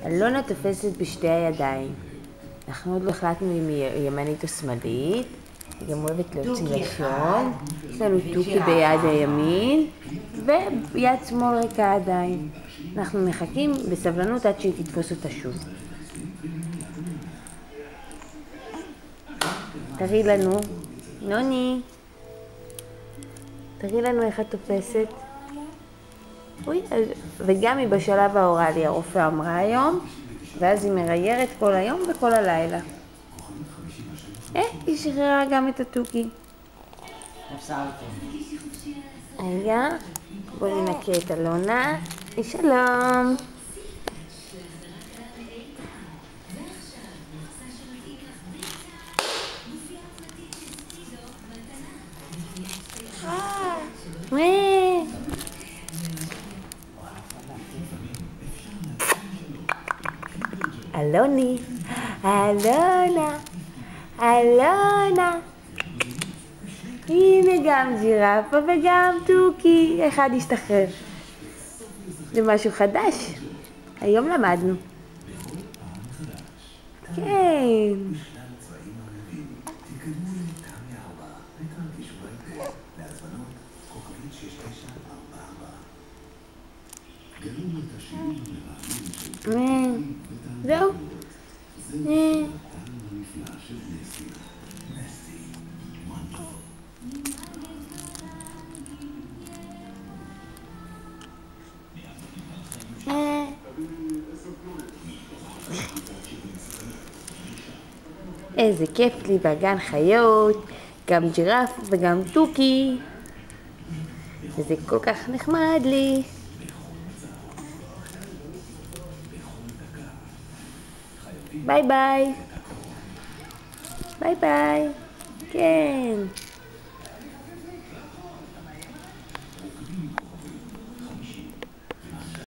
אלונה תופסת בשתי הידיים. אנחנו עוד לא החלטנו אם היא ימנית או שמאלית. היא גם אוהבת להוציא לשון. יש לנו תוכי ביד הימין, וביד שמאל ריקה עדיין. אנחנו מחכים בסבלנות עד שהיא תתפוס אותה שוב. תראי לנו, נוני. תראי לנו איך את תופסת. וגם היא בשלב האוראלי, הרופא אמרה היום, ואז היא מריירת כל היום וכל הלילה. היא שחררה גם את התוכי. רגע, בואי ננקה את אלונה. שלום. אלוני, אלונה, אלונה. הנה גם ג'ירפה וגם תוכי. אחד השתחרר. זה משהו חדש. היום למדנו. כן. זהו. איזה כיף לי בגן חיות, גם ג'ירף וגם תוכי. וזה כל כך נחמד לי. ביי ביי. ביי ביי. כן.